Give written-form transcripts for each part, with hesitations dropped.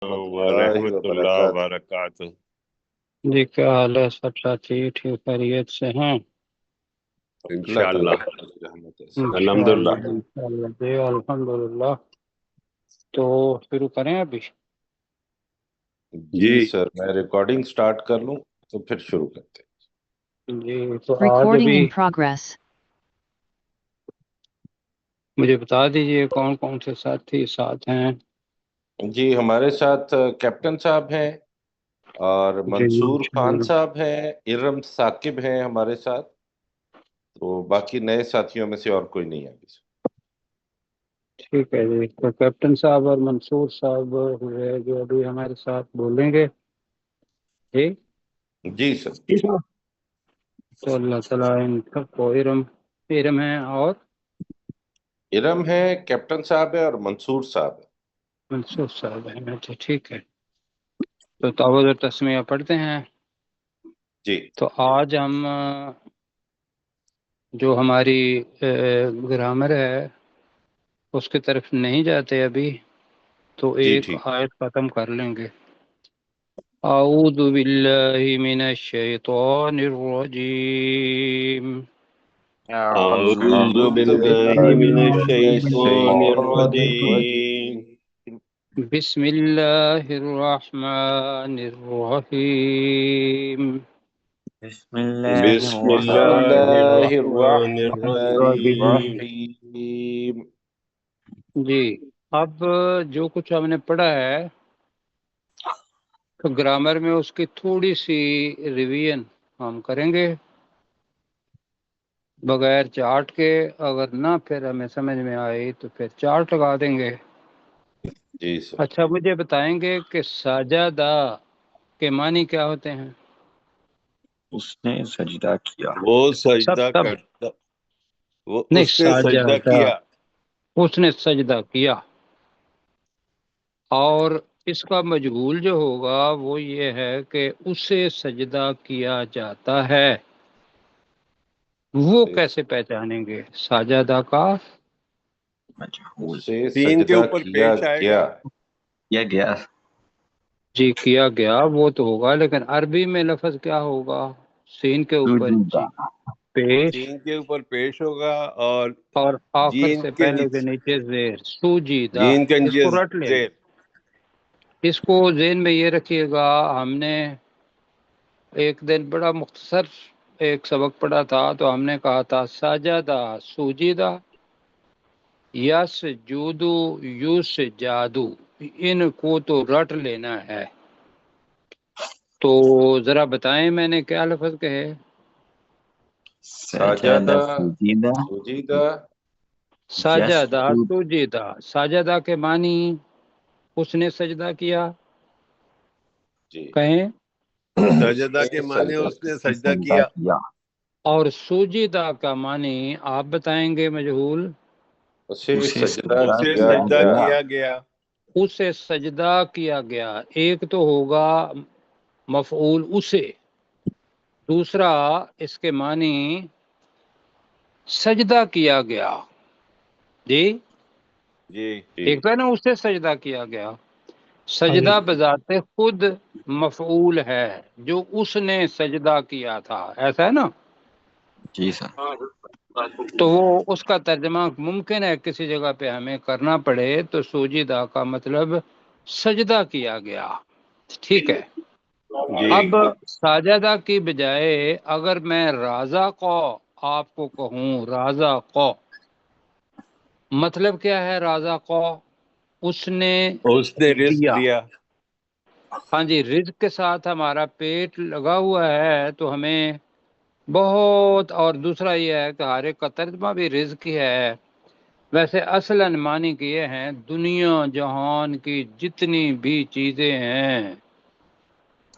ورحمۃ اللہ وبرکاتہ۔ جی کیا حال ہے؟ سب ساتھی ٹھیک خیریت سے ہیں؟ انشاءاللہ الحمدللہ۔ انشاءاللہ جی الحمدللہ۔ تو شروع کریں ابھی؟ جی سر، میں ریکارڈنگ سٹارٹ کر لوں تو پھر شروع کرتے ہیں۔ جی تو آج Recording ابھی in progress. مجھے بتا دیجئے کون کون سے ساتھی ساتھ ہیں؟ جی ہمارے ساتھ کیپٹن صاحب ہیں اور منصور خان صاحب ہیں، ارم ثاقب ہیں ہمارے ساتھ، تو باقی نئے ساتھیوں میں سے اور کوئی نہیں ہے۔ ٹھیک ہے جی، تو کیپٹن صاحب اور منصور صاحب ہوئے جو ابھی ہمارے ساتھ بولیں گے۔ جی سر۔ تو اللہ تعالیٰ ان سب کو ارم ہے اور ارم ہے، کیپٹن صاحب ہے اور منصور صاحب ہے۔ منصور صاحب ہیں۔ اچھا ٹھیک ہے، تو تعوذ اور تسمیہ پڑھتے ہیں۔ جی تو آج ہم جو ہماری گرامر ہے اس کی طرف نہیں جاتے ابھی، تو ایک ٹھیک۔ آیت ختم کر لیں گے۔ اعوذ باللہ من الشیطان الرجیم، اعوذ باللہ من الشیطان الرجیم، بسم اللہ الرحمن الرحیم، بسم اللہ الرحمن الرحیم۔ جی اب جو کچھ ہم نے پڑھا ہے تو گرامر میں اس کی تھوڑی سی ریویژن ہم کریں گے بغیر چارٹ کے، اگر نہ پھر ہمیں سمجھ میں آئی تو پھر چارٹ لگا دیں گے۔ جی سر۔ اچھا مجھے بتائیں گے کہ ساجدہ کے معنی کیا ہوتے ہیں؟ اس نے سجدہ کیا، وہ سجدہ سب کرتا، وہ نہیں، اس نے سجدہ کیا، اس نے سجدہ کیا، اور اس کا مجہول جو ہوگا وہ یہ ہے کہ اسے سجدہ کیا جاتا ہے، وہ کیسے پہچانیں گے ساجدہ کا؟ مجہول سے سین کے سجدہ اوپر کیا پیش آئے گا۔ کیا گیا، جی کیا گیا وہ تو ہوگا، لیکن عربی میں لفظ کیا ہوگا؟ سین کے اوپر سجدہ، پیش سین کے اوپر پیش ہوگا اور اور آخر جین سے کے پہلے کے نیچے زیر، سوجیدہ۔ جین کے اس کو نیچے رٹ لیں، زیر۔ اس کو ذہن میں یہ رکھیے گا۔ ہم نے ایک دن بڑا مختصر ایک سبق پڑھا تھا تو ہم نے کہا تھا ساجدہ سوجیدہ، یس جودو یوس جادو، ان کو تو رٹ لینا ہے۔ تو ذرا بتائیں میں نے کیا لفظ کہے؟ سجدہ، سجدہ، سجدہ، ساجدہ یسجد، سوجیدہ۔ ساجدہ کے معنی اس نے سجدہ کیا، جی کہیں، سجدہ کے معنی اس نے سجدہ کیا، اور سوجیدہ کا معنی آپ بتائیں گے مجہول؟ اسے اسے سجدہ اسے کیا سجدہ گیا۔ کیا گیا۔ اسے سجدہ کیا گیا، ایک تو ہوگا مفعول اسے، دوسرا اس کے معنی سجدہ کیا گیا۔ جی جی ایک تو ہے نا اس سے سجدہ کیا گیا، سجدہ بذات خود مفعول ہے، جو اس نے سجدہ کیا تھا، ایسا ہے نا؟ جی سر، تو وہ اس کا ترجمہ ممکن ہے کسی جگہ پہ ہمیں کرنا پڑے، تو سوجیدہ کا مطلب سجدہ کیا گیا، ٹھیک ہے۔ جی اب ساجدہ کی بجائے اگر میں رازا کو آپ کو کہوں، رازا کو مطلب کیا ہے؟ رازا کو اس نے اس نے رزق دیا۔ ہاں جی، رزق کے ساتھ ہمارا پیٹ لگا ہوا ہے تو ہمیں بہت، اور دوسرا یہ ہے کہ ہر ایک کا ترجمہ بھی رزق ہی ہے، ویسے اصلاً معنی کیے ہیں دنیا جہان کی جتنی بھی چیزیں ہیں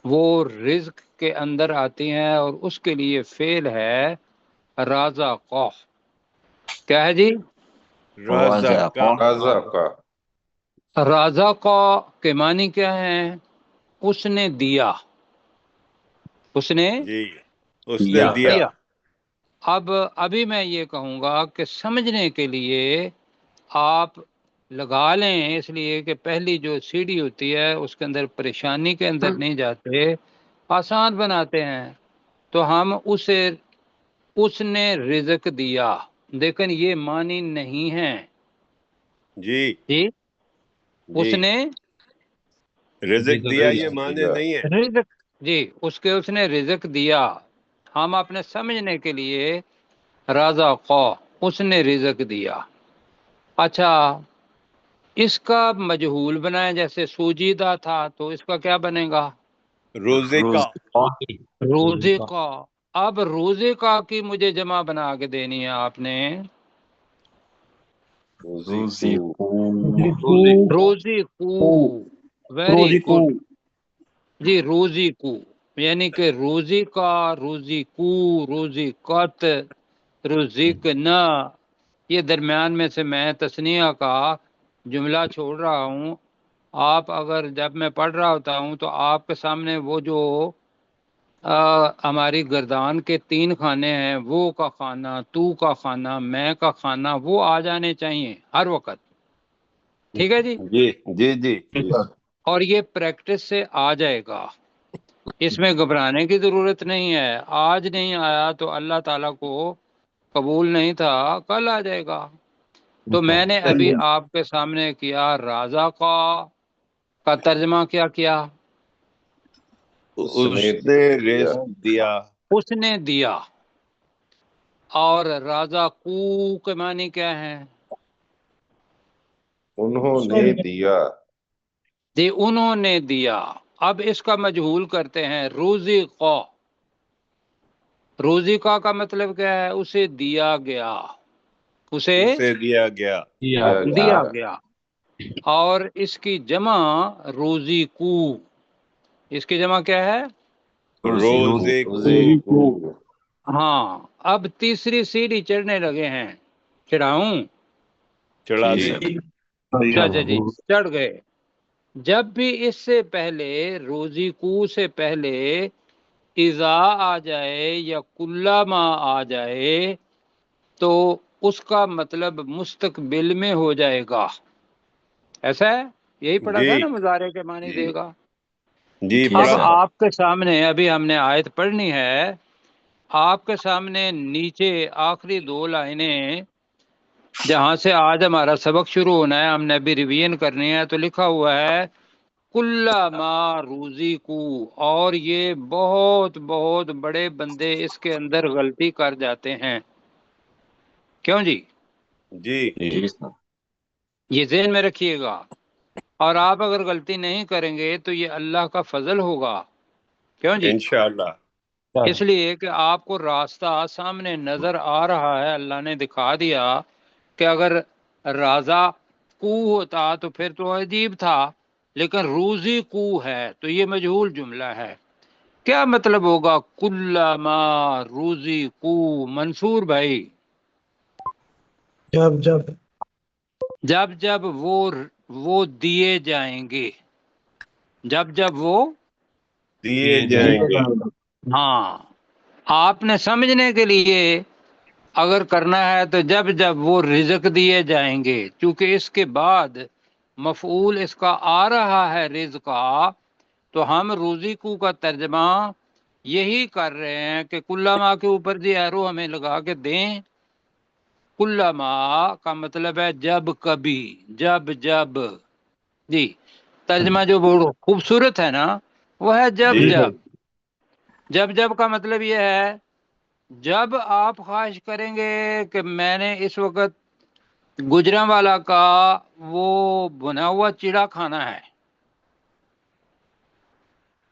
وہ رزق کے اندر آتی ہیں، اور اس کے لیے فعل ہے رازا کو۔ کیا ہے جی؟ رزق، رازا کا، رازا کو کے معنی کیا ہے؟ اس نے دیا، اس نے جی اس نے دیا۔ اب ابھی میں یہ کہوں گا کہ سمجھنے کے لیے آپ لگا لیں، اس لیے کہ پہلی جو سیڑھی ہوتی ہے اس کے اندر پریشانی کے اندر نہیں جاتے، آسان بناتے ہیں. تو ہم اسے، اس نے رزق دیا، لیکن یہ معنی نہیں ہے جی جی. اس جی نے رزق دیا یہ معنی نہیں ہے. رزق، جی اس نے رزق دیا. ہم اپنے سمجھنے کے لیے رزق، اس نے رزق دیا. اچھا، اس کا مجہول بنائیں، جیسے سوجیدہ تھا تو اس کا کیا بنے گا؟ روزے کا. روزے کا. اب روزے کا کی مجھے جمع بنا کے دینی ہے آپ نے. روزی روزی کو. ویری گڈ جی. روزی کو یعنی کہ روزی کا، روزی کو، روزی قط، روزیک نہ. یہ درمیان میں سے میں تثنیہ کا جملہ چھوڑ رہا ہوں. آپ اگر جب میں پڑھ رہا ہوتا ہوں تو آپ کے سامنے وہ جو ہماری گردان کے 3 خانے ہیں، وہ کا خانہ، تو کا خانہ، میں کا خانہ، وہ آ جانے چاہیے ہر وقت. ٹھیک ہے جی. جی جی جی اور یہ پریکٹس سے آ جائے گا، اس میں گھبرانے کی ضرورت نہیں ہے. آج نہیں آیا تو اللہ تعالیٰ کو قبول نہیں تھا، کل آ جائے گا. تو میں نے ابھی آپ کے سامنے کیا رازا کا ترجمہ کیا کیا؟ اس نے رزق دیا. اس نے دیا. اور رازا کو کے معنی کیا ہے؟ انہوں نے دیا. جی انہوں نے دیا. اب اس کا مجہول کرتے ہیں روزی قا. روزی کا مطلب کیا ہے؟ اسے دیا گیا، اسے دیا گیا. دیا گیا. اور اس کی جمع روزی کو. اس کی جمع کیا ہے؟ روزے کو. ہاں. اب تیسری سیڑھی چڑھنے لگے ہیں. چڑھاؤں؟ چڑھا جی. دیں. اچھا جی، چڑھ گئے. جب بھی اس سے پہلے، روزی کو سے پہلے اذا آ جائے یا کلما آ جائے تو اس کا مطلب مستقبل میں ہو جائے گا. ایسا ہے؟ یہی پڑھا تھا جی نا، مضارع کے معنی جی دے گا. جی اب پڑھا تھا. آپ کے سامنے ابھی ہم نے آیت پڑھنی ہے. آپ کے سامنے نیچے آخری 2 لائنیں جہاں سے آج ہمارا سبق شروع ہونا ہے، ہم نے ابھی ریویژن کرنی ہے، تو لکھا ہوا ہے کلما روزی کو. اور یہ بہت بہت بڑے بندے اس کے اندر غلطی کر جاتے ہیں. کیوں جی؟ جی یہ ذہن میں رکھیے گا. اور آپ اگر غلطی نہیں کریں گے تو یہ اللہ کا فضل ہوگا. کیوں جی؟ انشاءاللہ. اس لیے کہ آپ کو راستہ سامنے نظر آ رہا ہے، اللہ نے دکھا دیا کہ اگر رازا کو ہوتا تو پھر تو عجیب تھا، لیکن روزی کو ہے تو یہ مجہول جملہ ہے. کیا مطلب ہوگا کلما روزی کو؟ منصور بھائی، جب جب وہ دیے جائیں گے. جب وہ دیے جائیں گے. ہاں. آپ نے سمجھنے کے لیے اگر کرنا ہے تو جب جب وہ رزق دیے جائیں گے، چونکہ اس کے بعد مفعول اس کا آ رہا ہے رزقا، تو ہم روزی کو کا ترجمہ یہی کر رہے ہیں کہ کلما کے اوپر جی ایرو ہمیں لگا کے دیں. کلما کا مطلب ہے جب کبھی، جب جب. جی ترجمہ جو بہت خوبصورت ہے نا وہ ہے جب جی جب. جب جب کا مطلب یہ ہے جب آپ خواہش کریں گے کہ میں نے اس وقت گجراں والا کا وہ بنا ہوا چیڑا کھانا ہے،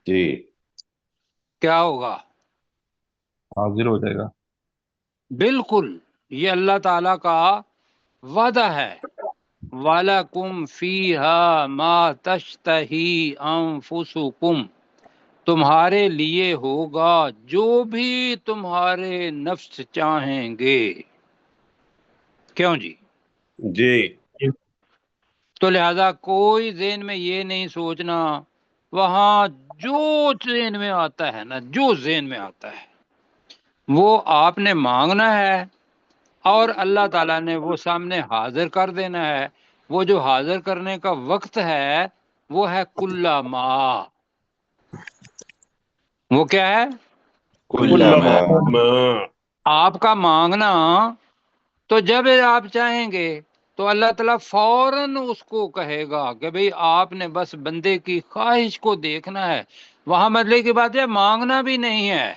جی کیا ہوگا؟ حاضر ہو جائے گا. بالکل. یہ اللہ تعالی کا وعدہ ہے. وَلَكُمْ فِيهَا مَا تَشْتَهِي أَنفُسُكُمْ. تمہارے لیے ہوگا جو بھی تمہارے نفس چاہیں گے. کیوں جی؟ جی تو لہذا کوئی ذہن میں یہ نہیں سوچنا، وہاں جو ذہن میں آتا ہے نا، جو ذہن میں آتا ہے وہ آپ نے مانگنا ہے اور اللہ تعالیٰ نے وہ سامنے حاضر کر دینا ہے. وہ جو حاضر کرنے کا وقت ہے وہ ہے کلما. وہ کیا ہے؟ کلما. آپ کا مانگنا تو جب آپ چاہیں گے تو اللہ تعالیٰ فوراً اس کو کہے گا کہ بھئی آپ نے بس بندے کی خواہش کو دیکھنا ہے. وہاں مطلب کی بات ہے مانگنا بھی نہیں ہے.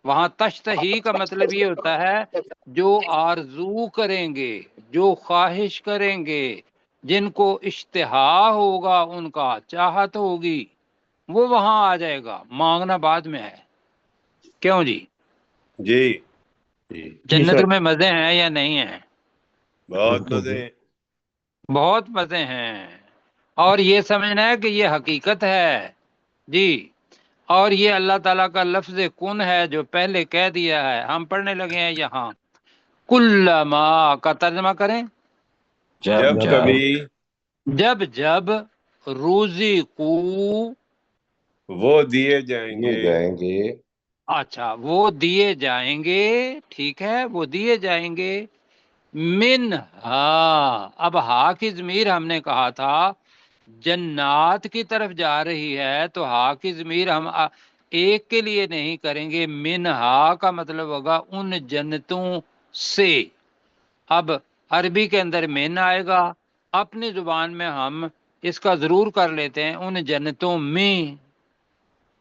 وہاں تشتہی کا مطلب یہ ہوتا ہے جو آرزو کریں گے، جو خواہش کریں گے، جن کو اشتہا ہوگا، ان کا چاہت ہوگی، وہ وہاں آ جائے گا. مانگنا بعد میں ہے. کیوں جی؟ جی جنت میں مزے ہیں یا نہیں ہیں؟ بہت مزے ہیں. بہت مزے ہیں. اور یہ سمجھنا ہے کہ یہ حقیقت ہے جی. اور یہ اللہ تعالیٰ کا لفظ کن ہے جو پہلے کہہ دیا ہے. ہم پڑھنے لگے ہیں یہاں کلما کا ترجمہ کریں. جب کبھی جب جب روزی کو وہ دیے جائیں یہ گے. جائیں گے. اچھا وہ دیے جائیں گے، ٹھیک ہے، وہ دیے جائیں گے. من ہا، اب ہا کی ضمیر ہم نے کہا تھا جنات کی طرف جا رہی ہے تو ہا کی ضمیر ہم ایک کے لیے نہیں کریں گے. من ہا کا مطلب ہوگا ان جنتوں سے. اب عربی کے اندر من آئے گا، اپنی زبان میں ہم اس کا ضرور کر لیتے ہیں ان جنتوں میں.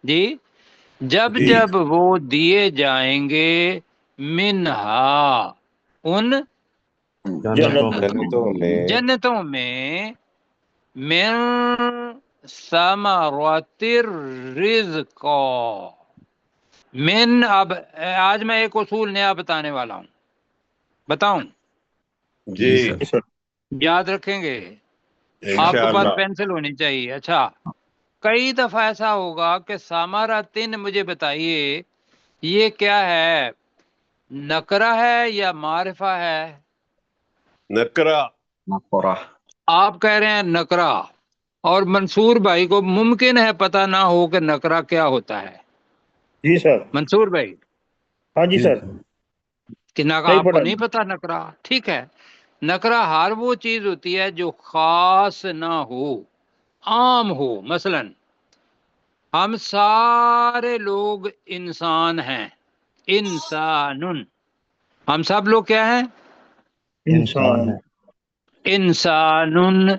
جی جب جی جب وہ دیے جائیں گے منہا ان جنتوں میں جنتوں میں، من ثمرات الرزق. من، اب آج میں ایک اصول نیا بتانے والا ہوں، بتاؤں؟ جی یاد رکھیں گے؟ آپ کے انشاءاللہ. پاس پینسل ہونی چاہیے. اچھا، کئی دفعہ ایسا ہوگا کہ ساماراتن مجھے بتائیے یہ کیا ہے، نکرہ ہے یا معرفہ ہے؟ نکرہ. نقرہ. آپ کہہ رہے ہیں نکرہ، اور منصور بھائی کو ممکن ہے پتہ نہ ہو کہ نکرہ کیا ہوتا ہے. جی سر. منصور بھائی ہاں جی سر. کہ نہیں آپ کو پڑھا. نہیں پتا نکرہ؟ ٹھیک ہے. نکرہ ہر وہ چیز ہوتی ہے جو خاص نہ ہو، عام ہو. مثلا ہم سارے لوگ انسان ہیں، انسان، ہم سب لوگ کیا ہیں؟ انسان. انسان.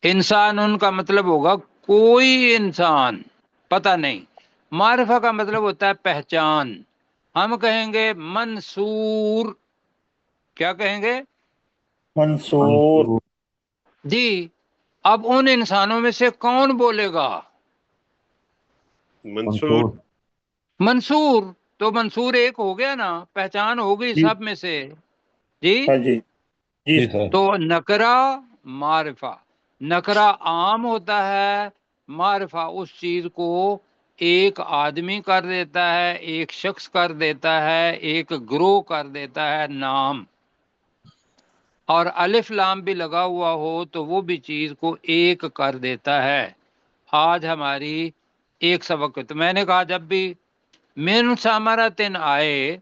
انسان کا مطلب ہوگا کوئی انسان، پتہ نہیں. معرفہ کا مطلب ہوتا ہے پہچان. ہم کہیں گے منصور، کیا کہیں گے؟ منصور. جی. اب ان انسانوں میں سے کون بولے گا؟ منصور. منصور. تو منصور ایک ہو گیا نا، پہچان ہو گئی جی. سب میں سے. جی ہاں جی. جی سر. تو نکرہ معرفہ. نکرہ عام ہوتا ہے، معرفہ اس چیز کو ایک آدمی کر دیتا ہے، ایک شخص کر دیتا ہے، ایک گروہ کر دیتا ہے، نام. اور الف لام بھی لگا ہوا ہو تو وہ بھی چیز کو ایک کر دیتا ہے. آج ہماری ایک سبق، تو میں نے کہا جب بھی من ثمرۃ آئے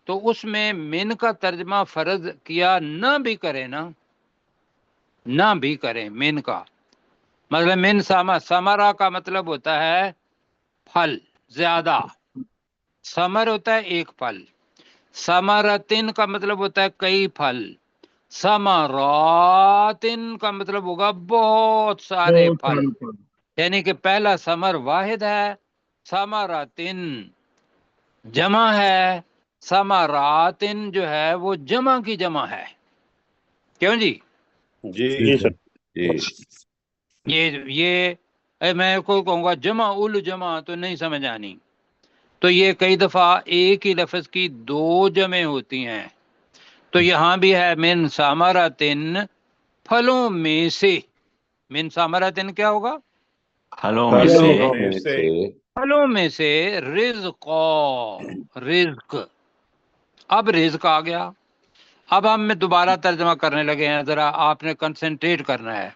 تو اس میں من کا ترجمہ فرض کیا نہ بھی کرے نا، نہ بھی کریں من کا. مطلب من ثمرہ کا مطلب ہوتا ہے پھل زیادہ، ثمر ہوتا ہے ایک پھل، ثمرتن کا مطلب ہوتا ہے کئی پھل، ثمراتن کا مطلب ہوگا بہت سارے پھل. یعنی کہ پہلا ثمر واحد ہے، ثمراتن جمع ہے، ثمراتن جو ہے وہ جمع کی جمع ہے. کیوں جی؟ جی جی سر. یہ میں کو کہوں گا جمع ال جمع تو نہیں سمجھ آنی. تو یہ کئی دفعہ ایک ہی لفظ کی دو جمع ہوتی ہیں. تو یہاں بھی ہے من ثمراتن، پھلوں میں سے. من ثمراتن کیا ہوگا؟ پھلوں میں سے. پھلوں میں سے. پھلوں میں سے. رزق، رزق. اب رزق آ گیا. اب ہم میں دوبارہ ترجمہ کرنے لگے ہیں، ذرا آپ نے کنسنٹریٹ کرنا ہے.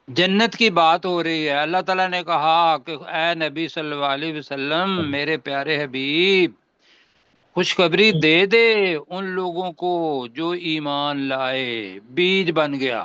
جنت کی بات ہو رہی ہے. اللہ تعالیٰ نے کہا کہ اے نبی صلی اللہ علیہ وسلم، میرے پیارے حبیب، خوشخبری دے دے ان لوگوں کو جو ایمان لائے. بیج بن گیا.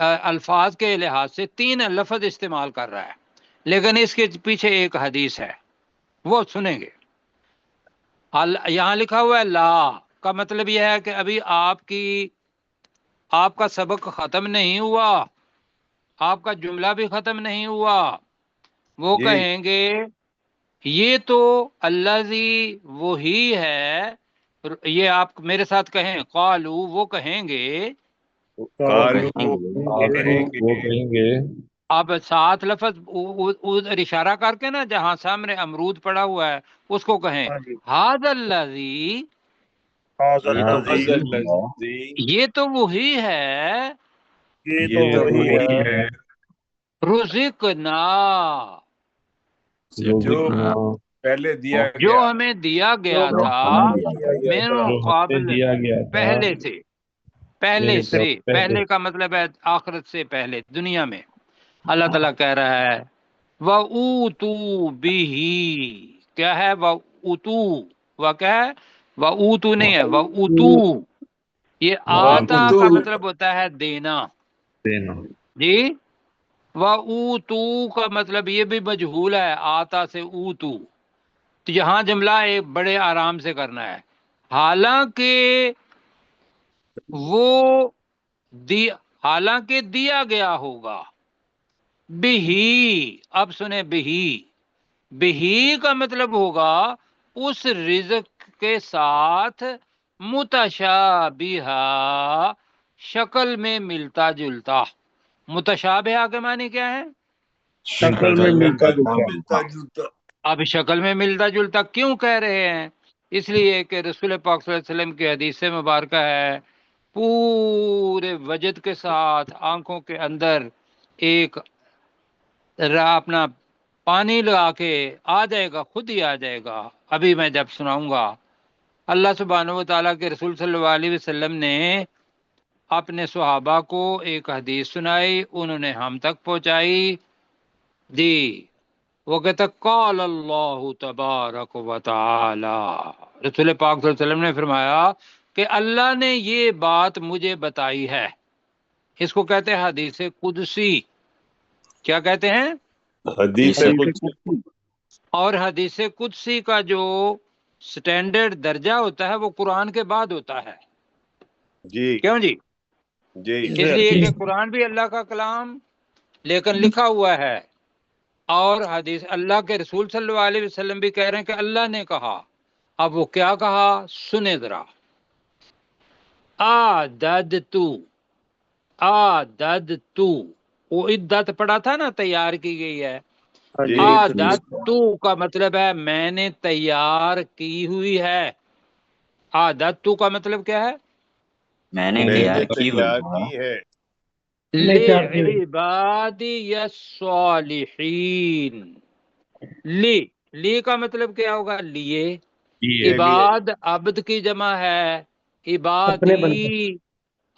الفاظ کے لحاظ سے 3 لفظ استعمال کر رہا ہے، لیکن اس کے پیچھے ایک حدیث ہے، وہ سنیں گے۔ یہاں لکھا ہوا ہے لا کا مطلب یہ ہے کہ ابھی آپ کا سبق ختم نہیں ہوا، آپ کا جملہ بھی ختم نہیں ہوا۔ وہ جی کہیں گے یہ تو الذی وہی ہے، یہ آپ میرے ساتھ کہیں قالو، وہ کہیں گے، قالو وہ کہیں گے، اب 7 لفظ ادھر اشارہ کر کے نا جہاں سامنے امرود پڑا ہوا ہے اس کو کہیں ہاں جی ھذا الذی، حاضر یہ تو الذی، الذی، یہ تو وہی ہے، یہ تو یہ تو وہی وہی ہے ہے رزقنا، جو پہلے دیا جو گیا، ہمیں دیا گیا جو تھا، ہمیں دیا گیا من تھا قبل، پہلے سے، پہلے سے سے، پہلے کا مطلب ہے آخرت سے پہلے، دنیا میں۔ اللہ تعالیٰ کہہ رہا ہے وَأُوتُوا بِهِ، کیا ہے وَأُوتُوا، وہ کیا ہے، وَأُوتُوا نہیں ہے، وَأُوتُوا، یہ آتا وَأُوتُوا کا مطلب ہوتا ہے دینا، جی۔ وَأُوتُوا کا مطلب یہ بھی مجہول ہے، آتا سے اوتو، تو یہاں جملہ ایک بڑے آرام سے کرنا ہے، حالانکہ وہ حالانکہ دیا گیا ہوگا، بہی، اب سنیں بہی کا مطلب ہوگا اس رزق کے ساتھ متشابہہ، شکل میں ملتا جلتا۔ متشابہہ کے معنی کیا ہے؟ شکل میں ملتا جلتا۔ ملتا جلتا۔ اب شکل میں ملتا جلتا کیوں کہہ رہے ہیں؟ اس لیے کہ رسول پاک صلی اللہ علیہ وسلم کی حدیث مبارکہ ہے، پورے وجد کے ساتھ آنکھوں کے اندر ایک اپنا پانی لگا کے آ جائے گا، خود ہی آ جائے گا۔ ابھی میں جب سناؤں گا، اللہ سبحانہ و تعالیٰ کے رسول صلی اللہ علیہ وسلم نے اپنے صحابہ کو ایک حدیث سنائی، انہوں نے ہم تک پہنچائی، جی۔ وہ کہتا قال اللہ تبارک و تعالی، رسول پاک صلی اللہ علیہ وسلم نے فرمایا کہ اللہ نے یہ بات مجھے بتائی ہے۔ اس کو کہتے ہیں حدیث قدسی۔ کیا کہتے ہیں؟ حدیث قدسی۔ اور حدیث قدسی کا جو سٹینڈرڈ درجہ ہوتا ہے وہ قرآن کے بعد ہوتا ہے، جی کیوں جی؟ جی اس لیے کہ قرآن بھی اللہ کا کلام لیکن لکھا ہوا ہے، اور حدیث اللہ کے رسول صلی اللہ علیہ وسلم بھی کہہ رہے ہیں کہ اللہ نے کہا۔ اب وہ کیا کہا سنے ذرا، آدد تو، وہ عدت پڑا تھا نا، تیار کی گئی ہے، ہاں جی آدد تو کا مطلب ہے میں نے تیار کی ہوئی ہے۔ آدد تو کا مطلب کیا ہے؟ میں نے میں تیار نے کی تیار ہوئی کی ہے، لعبادی الصالحین، لی کا مطلب کیا ہوگا؟ لیے، عباد عبد کی جمع ہے، عبادی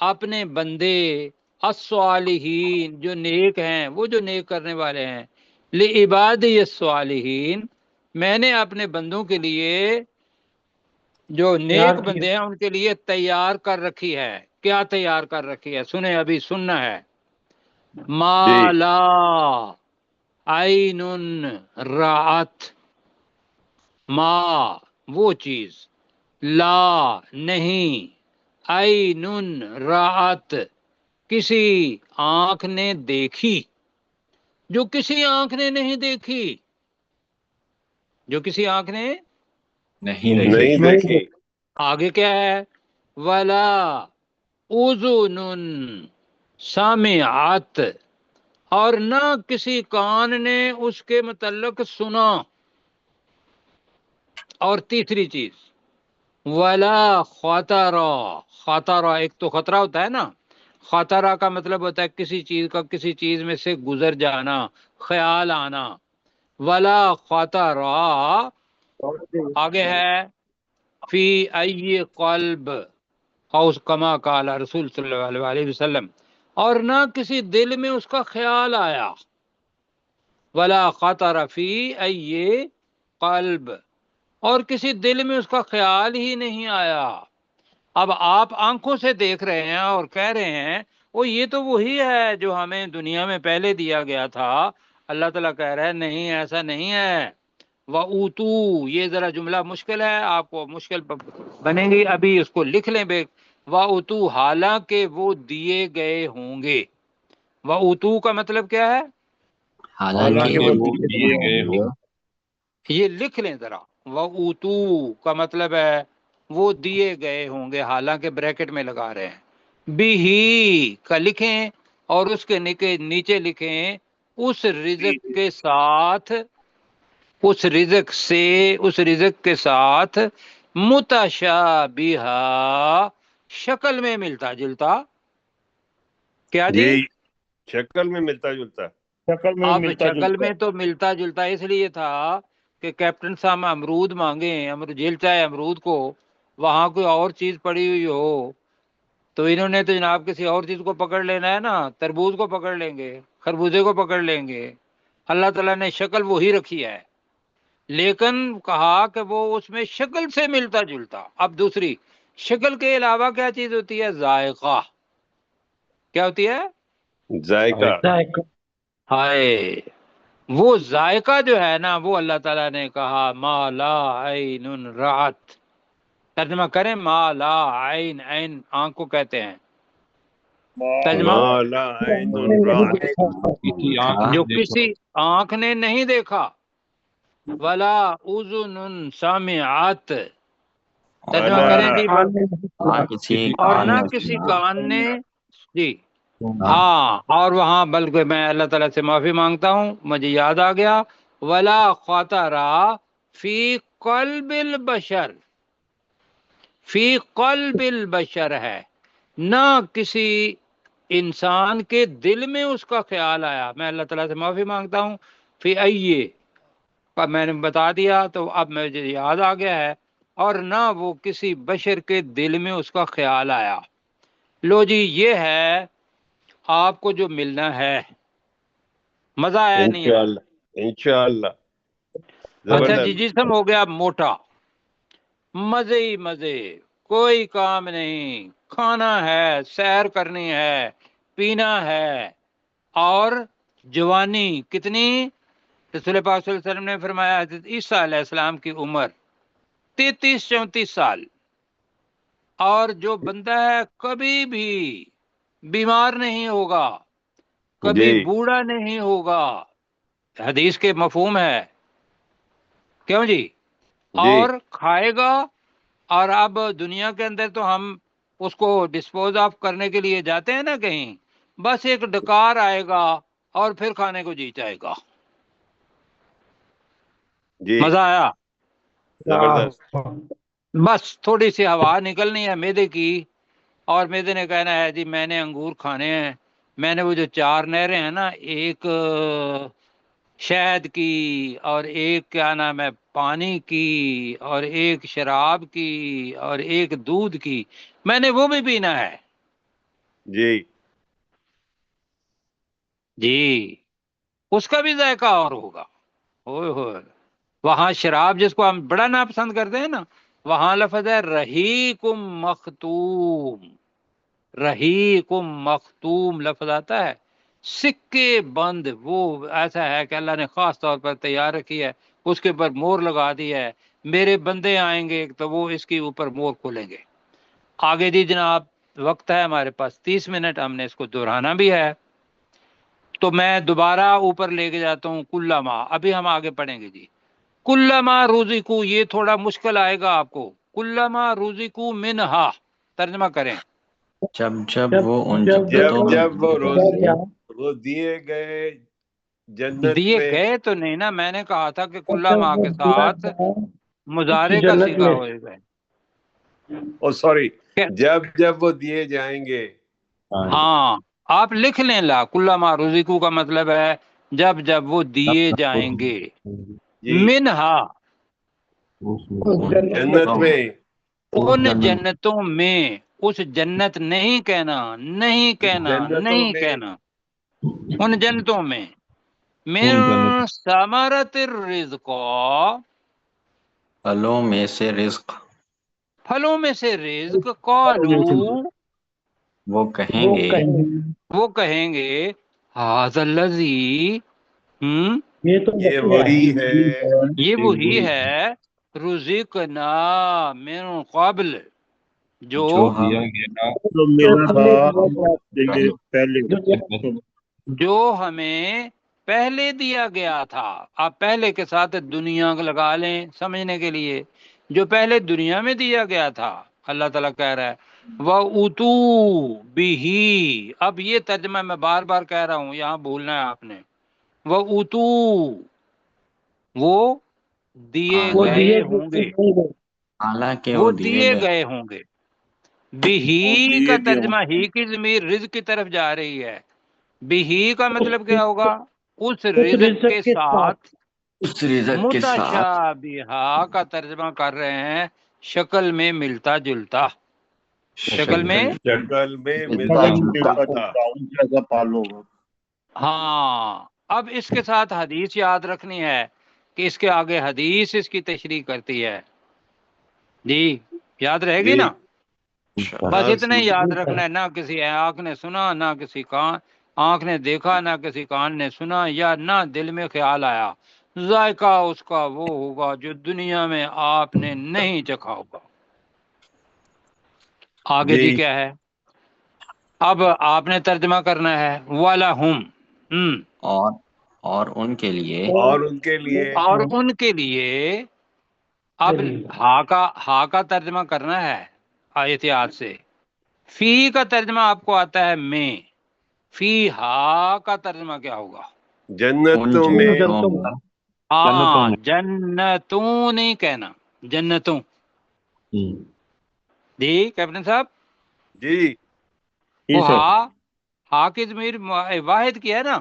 اپنے بندے، الصالحین جو نیک ہیں، وہ جو نیک کرنے والے ہیں، لعبادی الصالحین، میں نے اپنے بندوں کے لیے جو نیک بندے ہیں ان کے لیے تیار کر رکھی ہے۔ کیا تیار کر رکھی ہے؟ سنیں، ابھی سننا ہے۔ ما لا عین رأت، ما وہ چیز، لا نہیں، عین رأت کسی آنکھ نے دیکھی، جو کسی آنکھ نے نہیں دیکھی، جو کسی آنکھ نے نہیں نہیں دیکھی، آگے کیا ہے؟ ولا اذن سمعت، اور نہ کسی کان نے اس کے متعلق سنا۔ اور تیسری چیز ولا خطرہ، خطرہ ایک تو خطرہ ہوتا ہے نا، خطرہ کا مطلب ہوتا ہے کسی چیز کا کسی چیز میں سے گزر جانا، خیال آنا۔ ولا خطرہ، آگے ہے فی ای قلب، اور کما قال رسول صلی اللہ علیہ وسلم، اور نہ کسی دل میں اس کا خیال آیا۔ ولا خطر فی ای قلب، اور کسی دل میں اس کا خیال ہی نہیں آیا۔ اب آپ آنکھوں سے دیکھ رہے ہیں اور کہہ رہے ہیں وہ یہ تو وہی ہے جو ہمیں دنیا میں پہلے دیا گیا تھا. اللہ تعالیٰ کہہ رہا ہے نہیں ایسا نہیں ہے. وَأُوتُوا یہ ذرا جملہ مشکل ہے، آپ کو مشکل بنے گی، ابھی اس کو لکھ لیں بے. وَأُوتُوا حالانکہ وہ دیے گئے ہوں گے. وَأُوتُوا کا مطلب کیا ہے؟ حالانکہ وہ دیے گئے ہوں. یہ لکھ لیں ذرا. وَأُوتُوا کا مطلب ہے وہ دیے گئے ہوں گے، حالانکہ بریکٹ میں لگا رہے ہیں. بھی کا لکھیں اور اس کے نیچے لکھیں اس رزق کے ساتھ، اس رزق سے، اس رزق کے ساتھ متشابہہ شکل میں ملتا جلتا. کیا جی؟ شکل میں ملتا جلتا. شکل میں اب ملتا شکل جلتا میں تو ملتا جلتا اس لیے تھا کہ کیپٹن صاحب امرود مانگیں، جلتا ہے امرود کو، وہاں کوئی اور چیز پڑی ہوئی ہو تو انہوں نے تو جناب کسی اور چیز کو پکڑ لینا ہے نا. تربوز کو پکڑ لیں گے، خربوزے کو پکڑ لیں گے. اللہ تعالیٰ نے شکل وہی رکھی ہے، لیکن کہا کہ وہ اس میں شکل سے ملتا جلتا. اب دوسری شکل کے علاوہ کیا چیز ہوتی ہے؟ ذائقہ. کیا ہوتی ہے؟ ذائقہ. ذائقہ. ہائے وہ ذائقہ جو ہے نا، وہ اللہ تعالیٰ نے کہا ما لا عین رات. ترجمہ کریں ما لا عین، عین آنکھ کو کہتے ہیں. ترجمہ ما لا عین رات. کسی آنکھ جو نے دیکھا. کسی آنکھ نے نہیں دیکھا. ولا اذن سامعات. ترجمہ ولا کریں جی. ہاں کسی اور کان نہ نے کسی سنا. کان نے. جی ہاں. ہاں، اور وہاں بلکہ میں اللہ تعالیٰ سے معافی مانگتا ہوں، مجھے یاد آ گیا. ولا خطر فی قلب البشر. فی قلب البشر ہے، نہ کسی انسان کے دل میں اس کا خیال آیا. میں اللہ تعالیٰ سے معافی مانگتا ہوں. فی ایے کا میں نے بتا دیا تو اب مجھے یاد آ گیا ہے. اور نہ وہ کسی بشر کے دل میں اس کا خیال آیا. لو جی یہ ہے آپ کو جو ملنا ہے. مزہ آیا نہیں آیا؟ انشاءاللہ انشاءاللہ. اچھا جی، زبردست. جسم ہو گیا موٹا، مزے ہی مزے، کوئی کام نہیں، کھانا ہے، سیر کرنی ہے، پینا ہے، اور جوانی کتنی؟ رسول پاک صلی اللہ علیہ وسلم نے فرمایا حضرت عیسیٰ علیہ السلام کی عمر 33-34 سال. اور جو بندہ ہے کبھی بھی بیمار نہیں ہوگا، کبھی جی بوڑھا نہیں ہوگا. حدیث کے مفہوم ہے، کیوں جی؟ جی اور کھائے گا. اور اب دنیا کے اندر تو ہم اس کو ڈسپوز آف کرنے کے لیے جاتے ہیں نا کہیں، بس ایک ڈکار آئے گا اور پھر کھانے کو جی جائے گا. جی مزہ آیا؟ زبردست. بس تھوڑی سی ہوا نکلنی ہے میدے کی، اور میدے نے کہنا ہے جی میں نے انگور کھانے ہیں. میں نے وہ جو 4 نہریں ہیں نا، ایک شہد کی، اور ایک کیا نام ہے پانی کی، اور ایک شراب کی، اور ایک دودھ کی، میں نے وہ بھی پینا ہے. جی جی اس کا بھی ذائقہ اور ہوگا. ہوئے ہوئے وہاں شراب جس کو ہم بڑا ناپسند کرتے ہیں نا، وہاں لفظ ہے رحیقم مختوم. رحیقم مختوم لفظ آتا ہے، سکے بند. وہ ایسا ہے کہ اللہ نے خاص طور پر تیار رکھی ہے، اس کے اوپر مور لگا دی ہے. میرے بندے آئیں گے تو وہ اس کے اوپر مور کھولیں گے. آگے جی جناب، وقت ہے ہمارے پاس 30 منٹ، ہم نے اس کو دہرانا بھی ہے، تو میں دوبارہ اوپر لے کے جاتا ہوں. کلما، ابھی ہم آگے پڑھیں گے جی. کلما روزقو، یہ تھوڑا مشکل آئے گا آپ کو. کلما روزقو منہا، ترجمہ کریں. جب جب وہ ان جب جنتوں میں جب وہ دیے گئے. وہ دیے گئے جنت دیے میں. گئے تو نہیں نا، میں نے کہا تھا کہ کلما کے ساتھ مضارع کا جنت صیغہ میں. ہوئے گئے. او سوری، جب جب وہ دیے جائیں گے. ہاں آپ لکھ لیں لا کلما روزقو کا مطلب ہے جب جب وہ دیے جائیں گے. جی منہا جنت میں. ان جنتوں میں. اس جنت نہیں کہنا، نہیں کہنا، جنتوں نہیں میں. کہنا. ان جنتوں میں من ثمرۃ الرزق، پھلوں میں سے رزق. پھلوں میں سے رزق. قالو وہ کہیں گے حاذلذی یہ تو یہ وہی ہے یہ وہی ہے رزقنا من قبل جو جو جو ملا تھا پہلے جو ہمیں پہلے دیا گیا تھا. آپ پہلے کے ساتھ دنیا کو لگا لیں سمجھنے کے لیے، جو پہلے دنیا میں دیا گیا تھا. اللہ تعالیٰ کہہ رہا ہے وَأُتُوا بِهِ. اب یہ ترجمہ میں بار بار کہہ رہا ہوں، یہاں بھولنا ہے آپ نے. وَأُتُوا وہ دیے وہ گئے ہوں گے، حالانکہ وہ وہ دیے گئے ہوں گے. بِهِ کا ترجمہ ہی کی ضمیر رزق کی طرف جا رہی ہے. بِهِ کا مطلب کیا ہوگا؟ اس رزق کے ساتھ. اس رزق کے ساتھ متشابہہ کا ترجمہ کر رہے ہیں شکل میں ملتا جلتا. شکل میں شکل میں ملتا جلتا. پالو. ہاں. اب اس کے ساتھ حدیث یاد رکھنی ہے کہ اس کے آگے حدیث اس کی تشریح کرتی ہے. جی یاد رہے گی جی نا؟ بس اتنا ہی یاد ہاں رکھنا ہے. نہ کسی آنکھ نے سنا، نہ کسی آنکھ نے دیکھا، نہ کسی کان نے سنا، یا نہ دل میں خیال آیا. ذائقہ اس کا وہ ہوگا جو دنیا میں آپ نے نہیں چکھا ہوگا. آگے جی کیا ہے؟ اب آپ نے ترجمہ کرنا ہے وَلَهُمْ. اور ان کے لیے اور ان کے لیے اور ان کے لیے. اب ہا کا ترجمہ کرنا ہے احتیاط سے. فی کا ترجمہ آپ کو آتا ہے میں. فی ہا کا ترجمہ کیا ہوگا؟ جنتوں ان میں. جنتوں میں ہاں جنتوں نہیں کہنا، جنتوں. جی کیپٹن صاحب، جی وہ ہا کی ضمیر واحد کی ہے نا،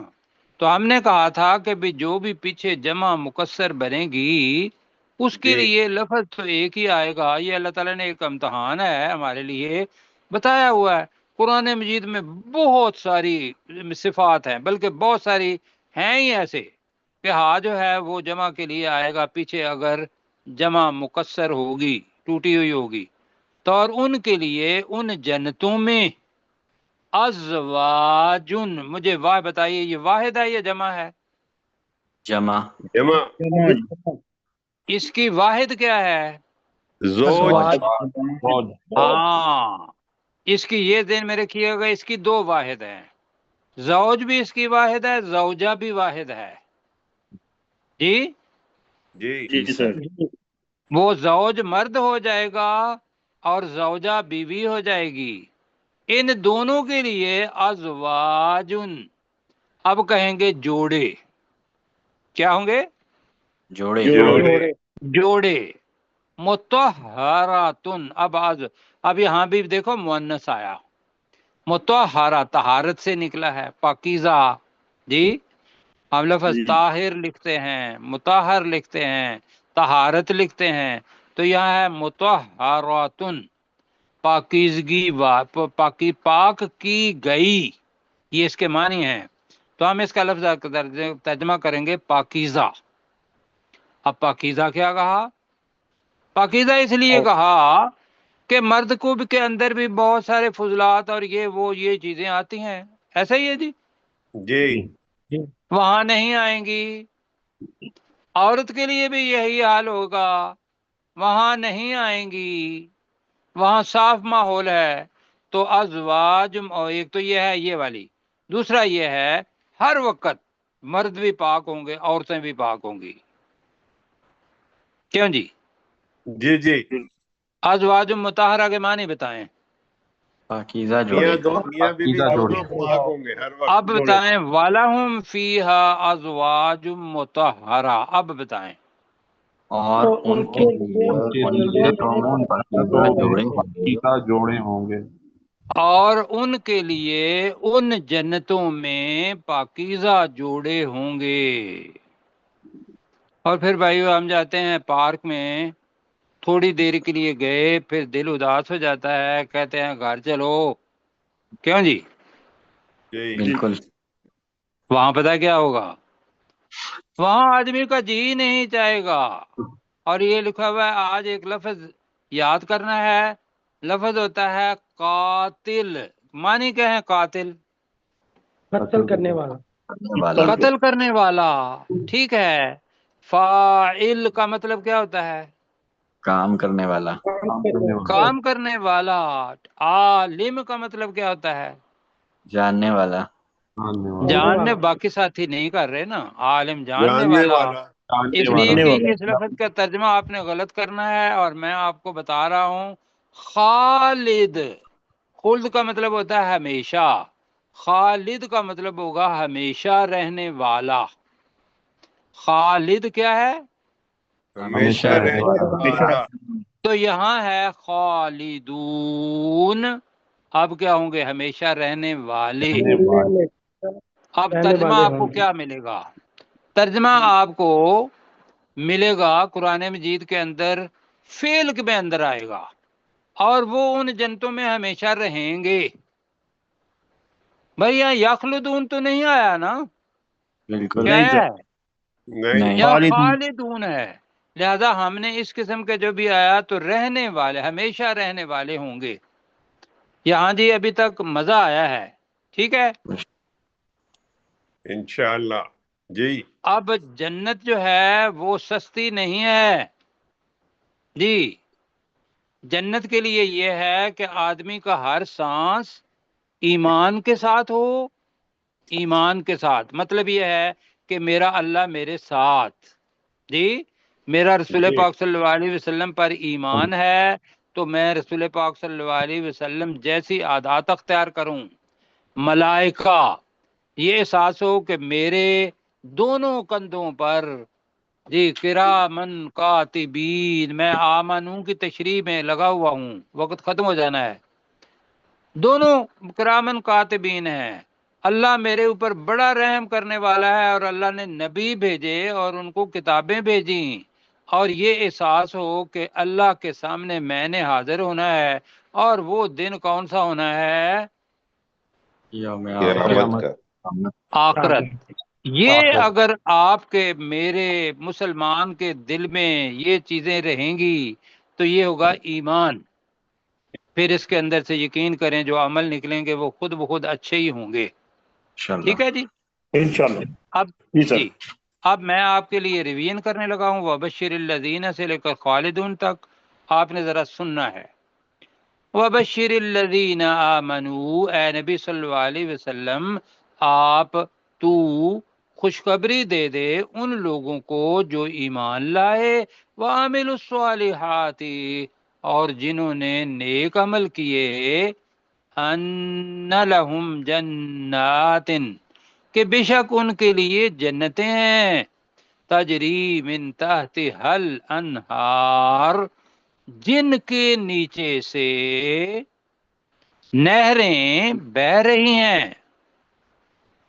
تو ہم نے کہا تھا کہ بھی جو بھی پیچھے جمع مکسر بنے گی اس کے جی لیے لفظ تو ایک ہی آئے گا. یہ اللہ تعالیٰ نے ایک امتحان ہے ہمارے لیے بتایا ہوا ہے. قرآن مجید میں بہت ساری صفات ہیں، بلکہ بہت ساری ہیں ہی ایسے کہ ہا جو ہے وہ جمع کے لیے آئے گا پیچھے اگر جمع مکسر ہوگی، ٹوٹی ہوئی ہوگی. تو اور ان کے لیے ان جنتوں میں ازواجن. مجھے واہ بتائیے، یہ واحد ہے یا جمع ہے؟ جمع جمع. اس کی واحد کیا ہے؟ زوج. ہاں اس کی یہ ذہن میں رکھیے گا، اس کی دو واحد ہیں. زوج بھی اس کی واحد ہے، زوجہ بھی واحد ہے. جی جی جی سر. وہ زوج مرد ہو جائے گا اور زوجہ بیوی ہو جائے گی. ان دونوں کے لیے ازواجن. اب کہیں گے جوڑے. کیا ہوں گے؟ جوڑے جوڑے. مطہراتن. اب یہاں بھی دیکھو مؤنث آیا. مطہرہ طہارت سے نکلا ہے، پاکیزہ. جی ہم لفظ طاہر لکھتے ہیں، مطہر لکھتے ہیں، طہارت لکھتے ہیں، تو یہاں ہے مطہراتن، پاکیزگی پاک کی گئی. یہ اس کے معنی ہیں. تو ہم اس کا لفظ ترجمہ کریں گے پاکیزہ. اب پاکیزہ کیا کہا؟ پاکیزہ اس لیے کہا کہ مرد کو کے اندر بھی بہت سارے فضلات اور یہ چیزیں آتی ہیں. ایسا ہی ہے جی، جی وہاں نہیں آئیں گی. عورت کے لیے بھی یہی حال ہوگا، وہاں نہیں آئیں گی، وہاں صاف ماحول ہے. تو ازواج، ایک تو یہ ہے یہ والی، دوسرا یہ ہے ہر وقت مرد بھی پاک ہوں گے، عورتیں بھی پاک ہوں گی. کیوں جی؟ جی ازواج مطہرہ کے معنی بتائیں. پاکیزہ جوڑے میاں بیوی دونوں پاک ہوں گے ہر وقت. اب بتائیں وَلَهُمْ فِيهَا أَزْوَاجٌ مُطَهَّرَةٌ. اب بتائیں. اور ان کے لیے پاکیزہ جوڑے ہوں گے. اور ان کے لیے ان جنتوں میں پاکیزہ جوڑے ہوں گے. اور پھر بھائیو ہم جاتے ہیں پارک میں، تھوڑی دیر کے لیے گئے، پھر دل اداس ہو جاتا ہے، کہتے ہیں گھر چلو. کیوں جی؟ بالکل. وہاں پتہ کیا ہوگا؟ وہاں آدمی کا جی نہیں چاہے گا. اور یہ لکھا ہوا ہے، آج ایک لفظ یاد کرنا ہے. لفظ ہوتا ہے قاتل. معنی کیا ہے قاتل؟ قتل کرنے والا، قتل کرنے والا، ٹھیک ہے۔ فاعل کا مطلب کیا ہوتا ہے؟ کام کرنے والا، کام کرنے والا۔ عالم کا مطلب کیا ہوتا ہے؟ جاننے والا، جاننے، باقی ساتھی نہیں کر رہے نا، عالم جاننے جاننے والا، والا، اس لیے کہ اس لفظ کا ترجمہ آپ نے غلط کرنا ہے، اور میں آپ کو بتا رہا ہوں خالد، خلد کا مطلب ہوتا ہے ہمیشہ، خالد کا مطلب ہوگا ہمیشہ رہنے والا۔ خالد کیا ہے؟ ہمیشہ رہنے والا۔ تو یہاں ہے خالدون، اب کیا ہوں گے؟ ہمیشہ رہنے والے۔ اب ترجمہ آپ کو کیا ملے گا؟ ترجمہ آپ کو ملے گا قرآن مجید کے اندر فعل کے میں اندر آئے گا، اور وہ ان جنتوں میں ہمیشہ رہیں گے۔ بھئی یہاں یخلدون تو نہیں آیا نا؟ بالکل کیا ہے؟ نہیں، یا خالدون ہے۔ لہذا ہم نے اس قسم کے جو بھی آیا تو رہنے والے، ہمیشہ رہنے والے ہوں گے۔ یہاں جی ابھی تک مزہ آیا ہے، ٹھیک ہے؟ انشاءاللہ جی۔ اب جنت جو ہے وہ سستی نہیں ہے جی۔ جنت کے لیے یہ ہے کہ آدمی کا ہر سانس ایمان کے ساتھ ہو۔ ایمان کے ساتھ مطلب یہ ہے کہ میرا اللہ میرے ساتھ، جی، میرا رسول جی پاک صلی اللہ علیہ وسلم پر ایمان ہے تو میں رسول پاک صلی اللہ علیہ وسلم جیسی عادات اختیار کروں۔ ملائکہ، یہ احساس ہو کہ میرے دونوں کندھوں پر جی کرامن کاتبین، میں آمنوں کی تشریح میں لگا ہوا ہوں، وقت ختم ہو جانا ہے، دونوں کرامن کاتبین ہیں۔ اللہ میرے اوپر بڑا رحم کرنے والا ہے، اور اللہ نے نبی بھیجے اور ان کو کتابیں بھیجیں، اور یہ احساس ہو کہ اللہ کے سامنے میں نے حاضر ہونا ہے، اور وہ دن کون سا ہونا ہے؟ یوم قیامت کا۔ آخرت۔ یہ اگر آپ کے میرے مسلمان کے دل میں یہ چیزیں رہیں گی تو یہ ہوگا ایمان۔ پھر اس کے اندر سے یقین کریں جو عمل نکلیں گے وہ خود بخود اچھے ہی ہوں گے، ٹھیک ہے جی۔ انشاءاللہ اب جی سر۔ جی، اب میں آپ کے لیے ریویژن کرنے لگا ہوں، وبشر الذین سے لے کر خالدون تک آپ نے ذرا سننا ہے۔ وبشر الذین آمنوا، اے نبی صلی اللہ علیہ وسلم آپ تو خوشخبری دے دے ان لوگوں کو جو ایمان لائے، وعملوا الصالحات، اور جنہوں نے نیک عمل کیے، ان لہم جنات، کہ بے شک ان کے لیے جنتیں ہیں، تجری من تحت حل انہار، جن کے نیچے سے نہریں بہ رہی ہیں،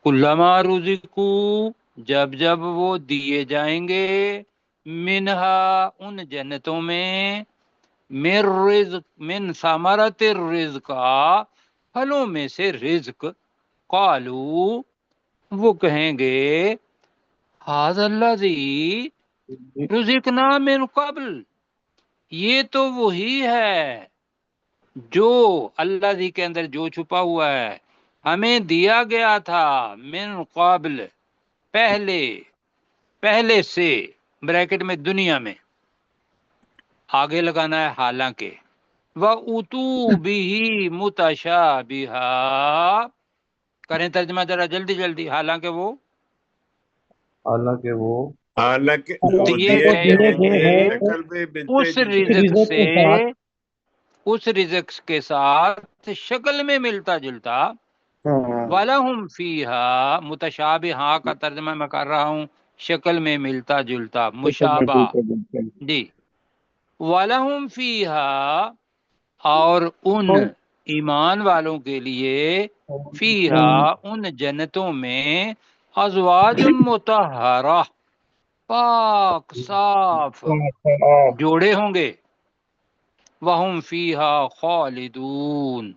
کلما رزقو، جب جب وہ دیے جائیں گے، منہا ان جنتوں میں، من رزق، من ثمرت الرزق، پھلوں میں سے رزق، قالو، وہ کہیں گے ھذا الذی رزقنا من قبل، یہ تو وہی ہے جو اللہ ذی کے اندر جو چھپا ہوا ہے ہمیں دیا گیا تھا، من قبل، پہلے سے، بریکٹ میں دنیا میں، آگے لگانا ہے حالانکہ، وَأُتُوا بِهِ مُتَشَابِهًا، کریں ترجمہ ذرا جلدی جلدی، حالانکہ وہ حالانکہ وہ حالانکہ تو وہ یہ دیے کہیں گئے گے ہیں شکل میں ملتے اس جلتے رزق رزق سے، کے ساتھ، اس رزق کے ساتھ شکل میں ملتا جلتا، وَلَهُمْ فِيهَا، متشابہ، ہاں کا ترجمہ میں کر رہا ہوں، شکل میں ملتا جلتا، مشابہ، جی، وَلَهُمْ فِيهَا، اور ان ایمان والوں کے لیے، فیہا، ان جنتوں میں، ازواج مطہرہ، پاک صاف جوڑے ہوں گے، وَهُمْ فِيهَا خَالِدُونَ،